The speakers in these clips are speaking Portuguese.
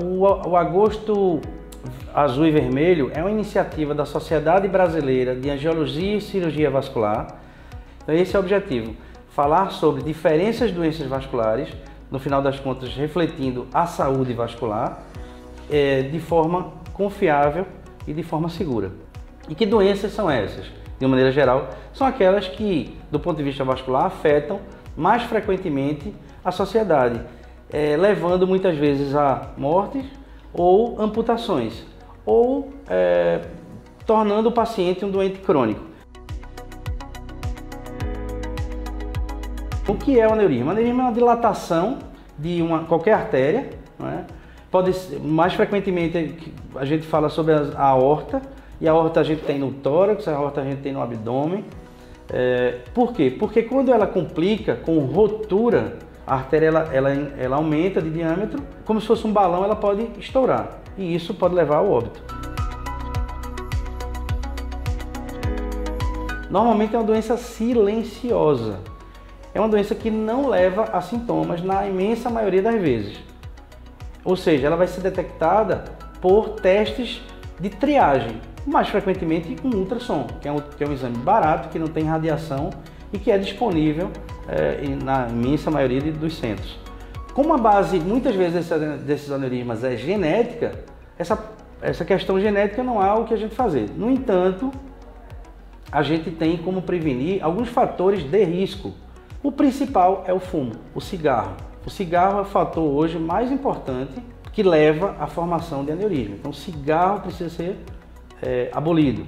O Agosto Azul e Vermelho é uma iniciativa da Sociedade Brasileira de Angiologia e Cirurgia Vascular. Então esse é o objetivo, falar sobre diferenças de doenças vasculares, no final das contas refletindo a saúde vascular, de forma confiável e de forma segura. E que doenças são essas? De uma maneira geral, são aquelas que, do ponto de vista vascular, afetam mais frequentemente a sociedade, levando muitas vezes a mortes ou amputações, ou tornando o paciente um doente crônico. O que é o aneurisma? O aneurisma é uma dilatação de qualquer artéria, não é? Pode ser, mais frequentemente a gente fala sobre a aorta, e a aorta a gente tem no tórax, a aorta a gente tem no abdômen. Por quê? Porque quando ela complica com rotura, a artéria ela aumenta de diâmetro, como se fosse um balão, ela pode estourar, e isso pode levar ao óbito. Normalmente é uma doença silenciosa. É uma doença que não leva a sintomas na imensa maioria das vezes. Ou seja, ela vai ser detectada por testes de triagem, mais frequentemente um ultrassom, que é um exame barato, que não tem radiação e que é disponível na imensa maioria dos centros. Como a base, muitas vezes, desses aneurismas é genética, essa questão genética não há o que a gente fazer. No entanto, a gente tem como prevenir alguns fatores de risco. O principal é o fumo, o cigarro. O cigarro é o fator hoje mais importante que leva à formação de aneurisma. Então o cigarro precisa ser abolido.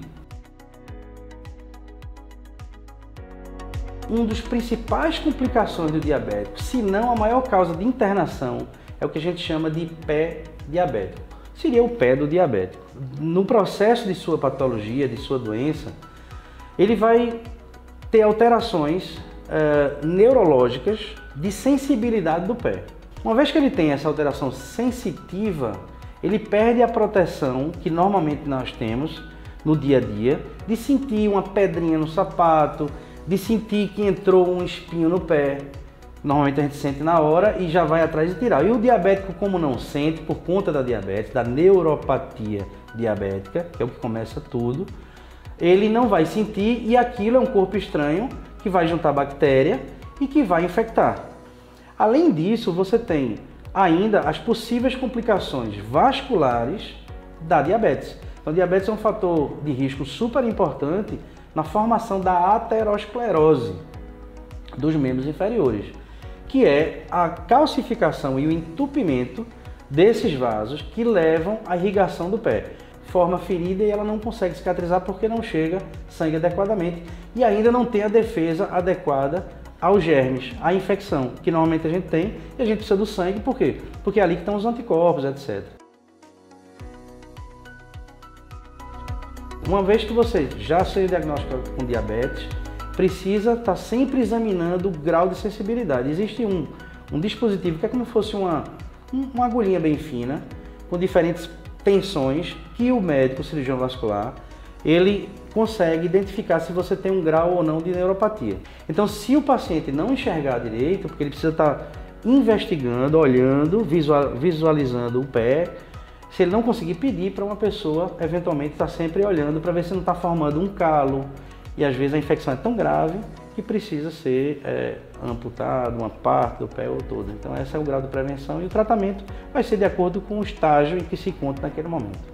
Uma das principais complicações do diabético, se não a maior causa de internação, é o que a gente chama de pé diabético. Seria o pé do diabético. No processo de sua patologia, de sua doença, ele vai ter alterações neurológicas de sensibilidade do pé. Uma vez que ele tem essa alteração sensitiva, ele perde a proteção que normalmente nós temos no dia a dia, de sentir uma pedrinha no sapato, de sentir que entrou um espinho no pé. Normalmente a gente sente na hora e já vai atrás de tirar. E o diabético, como não sente, por conta da diabetes, da neuropatia diabética, que é o que começa tudo, ele não vai sentir, e aquilo é um corpo estranho que vai juntar bactéria e que vai infectar. Além disso, você tem ainda as possíveis complicações vasculares da diabetes. Então, a diabetes é um fator de risco super importante na formação da aterosclerose dos membros inferiores, que é a calcificação e o entupimento desses vasos que levam à irrigação do pé. Forma ferida e ela não consegue cicatrizar porque não chega sangue adequadamente e ainda não tem a defesa adequada aos germes, à infecção, que normalmente a gente tem, e a gente precisa do sangue, por quê? Porque é ali que estão os anticorpos, etc. Uma vez que você já seja diagnosticado com diabetes, precisa estar sempre examinando o grau de sensibilidade. Existe um dispositivo que é como se fosse uma agulhinha bem fina, com diferentes tensões, que o médico, o cirurgião vascular, ele consegue identificar se você tem um grau ou não de neuropatia. Então, se o paciente não enxergar direito, porque ele precisa estar investigando, olhando, visualizando o pé, se ele não conseguir pedir para uma pessoa, eventualmente estar sempre olhando para ver se não está formando um calo, e às vezes a infecção é tão grave que precisa ser amputado, uma parte do pé ou todo. Então esse é o grau de prevenção, e o tratamento vai ser de acordo com o estágio em que se encontra naquele momento.